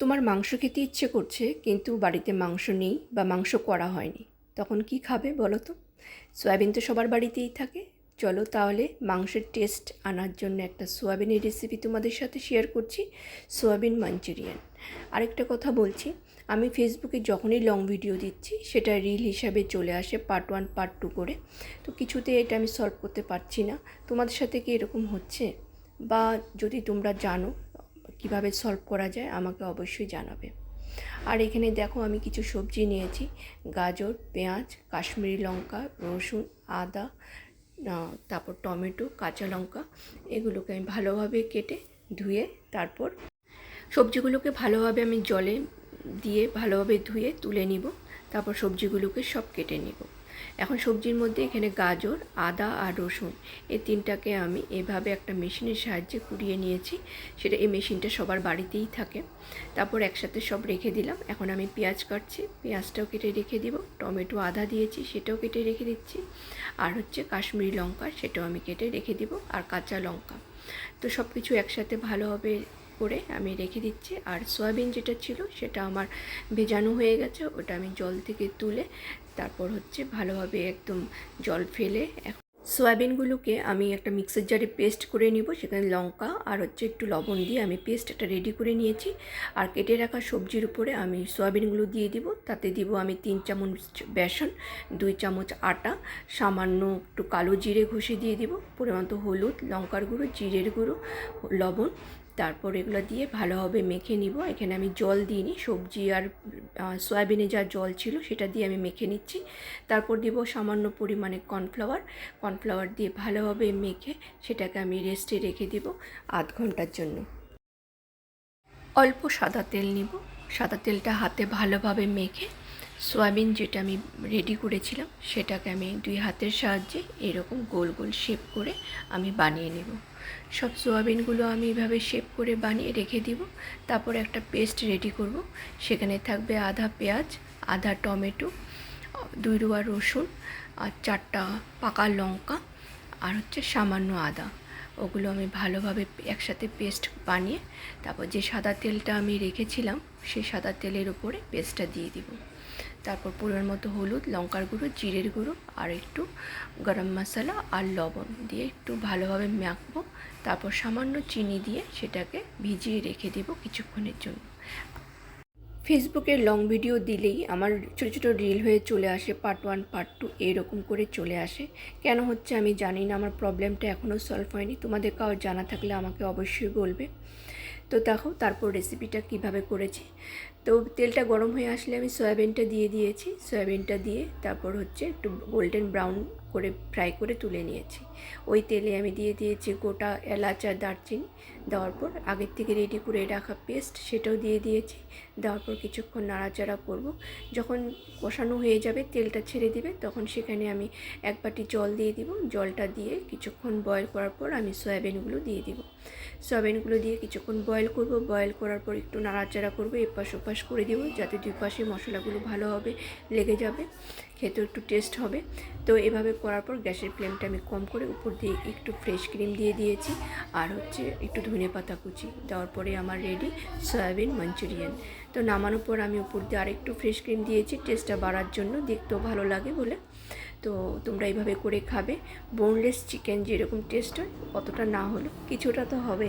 তোমার মাংস খেতে ইচ্ছে করছে কিন্তু বাড়িতে মাংস নেই বা মাংস করা হয়নি, তখন কি খাবে বলো তো? সয়াবিন তো সবার বাড়িতেই থাকে। চলো তাহলে মাংসের টেস্ট আনার জন্য একটা সোয়াবিনের রেসিপি তোমাদের সাথে শেয়ার করছি, সোয়াবিন মাঞ্চুরিয়ান। আরেকটা কথা বলছি, আমি ফেসবুকে যখনই লং ভিডিও দিচ্ছি সেটা রিল হিসাবে চলে আসে পার্ট 1 পার্ট 2 করে। তো কিছুতে এটা আমি সলভ করতে পারছি না। তোমাদের সাথে কি এরকম হচ্ছে? বা যদি তোমরা জানো কিভাবে সলভ করা যায় আমাকে অবশ্যই জানাবে। আর এখানে দেখো আমি কিছু সবজি নিয়েছি, গাজর, পেঁয়াজ, কাশ্মীরি লঙ্কা, রসুন, আদা, তারপর টমেটো, কাঁচা লঙ্কা। এগুলোকে আমি ভালোভাবে কেটে ধুয়ে তারপর সবজিগুলোকে ভালোভাবে আমি জলে দিয়ে ভালোভাবে ধুয়ে তুলে নিব। তারপর সবজিগুলোকে সব কেটে নিব। এখন সবজির মধ্যে এখানে গাজর, আদা আর রসুন এই তিনটাকে আমি এভাবে একটা মেশিনের সাহায্যে কুড়িয়ে নিয়েছি। সেটা এই মেশিনটা সবার বাড়িতেই থাকে। তারপর একসাথে সব রেখে দিলাম। এখন আমি পেঁয়াজ কাটছি, পেঁয়াজটাও কেটে রেখে দিব। টমেটো আদা দিয়েছি, সেটাও কেটে রেখে দিচ্ছি। আর হচ্ছে কাশ্মীরি লঙ্কা, সেটাও আমি কেটে রেখে দিব। আর কাঁচা লঙ্কা। তো সব কিছু একসাথে ভালোভাবে করে আমি রেখে দিচ্ছি। আর সয়াবিন যেটা ছিল সেটা আমার ভেজানো হয়ে গেছে, ওটা আমি জল থেকে তুলে তারপর হচ্ছে ভালোভাবে একদম জল ফেলে সয়াবিনগুলোকে আমি একটা মিক্সার জারে পেস্ট করে নিব। সেখানে লঙ্কা আর হচ্ছে একটু লবণ দিয়ে আমি পেস্ট একটা রেডি করে নিয়েছি। আর কেটে রাখা সবজির উপরে আমি সয়াবিনগুলো দিয়ে দিব। তাতে দিব আমি 3 চামচ বেসন, 2 চামচ আটা, সামান্য একটু কালো জিরে ঘষে দিয়ে দিব, পরিমাণ হলুদ, লঙ্কার গুঁড়ো, জিরের গুঁড়ো, লবণ। তারপর এগুলো দিয়ে ভালোভাবে মেখে নিব। এখানে আমি জল দিইনি, সবজি আর সয়াবিনে যা জল ছিল সেটা দিয়ে আমি মেখে নিচ্ছি। তারপর দিব সামান্য পরিমাণে কর্নফ্লাওয়ার দিয়ে ভালোভাবে মেখে সেটাকে আমি রেস্টে রেখে দিব আধ ঘন্টার জন্য। অল্প সাদা তেল নিব। সাদা তেলটা হাতে ভালোভাবে মেখে সয়াবিন যেটা আমি রেডি করেছিলাম সেটাকে আমি 2 হাতের সাহায্যে এরকম গোল গোল শেপ করে আমি বানিয়ে নেব। সব সয়াবিনগুলো আমি এভাবে শেপ করে বানিয়ে রেখে দিব। তারপর একটা পেস্ট রেডি করব। সেখানে থাকবে আধা পেঁয়াজ, আধা টমেটো, 2 রুয়া রসুন, আর 4টা পাকা লঙ্কা, আর হচ্ছে সামান্য আদা। ওগুলো আমি ভালোভাবে একসাথে পেস্ট বানিয়ে তারপর যে সাদা তেলটা আমি রেখেছিলাম সেই সাদা তেলের উপরে পেস্টটা দিয়ে দিব। তারপর পরিমাণ মতো হলুদ, লঙ্কার গুঁড়ো, জিরের গুঁড়ো আর একটু গরম মশলা আর লবণ দিয়ে একটু ভালোভাবে মাখবো। তারপর সামান্য চিনি দিয়ে সেটাকে ভিজিয়ে রেখে দেব কিছুক্ষণের জন্য। ফেসবুকে লং ভিডিও দিলেই আমার ছোটো ছোটো রিল হয়ে চলে আসে, পার্ট 1 পার্ট 2 এরকম করে চলে আসে। কেন হচ্ছে আমি জানি না, আমার প্রবলেমটা এখনও সলভ হয়নি। তোমাদের কারোর জানা থাকলে আমাকে অবশ্যই বলবে। তো দেখো তারপর রেসিপিটা কিভাবে করেছি। তো তেলটা গরম হয়ে আসলে আমি সয়াবিনটা দিয়ে দিয়েছি। সয়াবিনটা দিয়ে তারপর হচ্ছে একটু গোল্ডেন ব্রাউন করে ফ্রাই করে তুলে নিয়েছি। ওই তেলে আমি দিয়ে দিয়েছি গোটা এলাচ আর দারচিনি। দেওয়ার পর আগের থেকে রেডি করে রাখা পেস্ট সেটাও দিয়ে দিয়েছি। দেওয়ার পর কিছুক্ষণ নাড়াচাড়া করব। যখন কষানো হয়ে যাবে, তেলটা ছেড়ে দিবে, তখন সেখানে আমি 1 বাটি জল দিয়ে দিব। জলটা দিয়ে কিছুক্ষণ বয়েল করার পর আমি সয়াবিনগুলো দিয়ে দিব। সয়াবিনগুলো দিয়ে কিছুক্ষণ বয়েল করব। বয়েল করার পর একটু নাড়াচাড়া করব, এপাশ ওপাশ করে দিব যাতে 2 পাশে মশলাগুলো ভালোভাবে লেগে যাবে, খেতেও একটু টেস্ট হবে। তো এভাবে করার পর গ্যাসের ফ্লেমটা আমি কম করে উপর দিয়ে একটু ফ্রেশ ক্রিম দিয়ে দিয়েছি আর হচ্ছে একটু ধনেপাতা কুচি দেওয়ার পরে আমার রেডি সয়াবিন মাঞ্চুরিয়ান। তো নামানোর পর আমি উপর দিয়ে আরেকটু ফ্রেশ ক্রিম দিয়েছি টেস্টটা বাড়ার জন্য, দেখতেও ভালো লাগে বলে। তো তোমরা এইভাবে করে খাবে। বোনলেস চিকেন যেরকম টেস্ট হয় অতটা না হলেও কিছুটা তো হবে।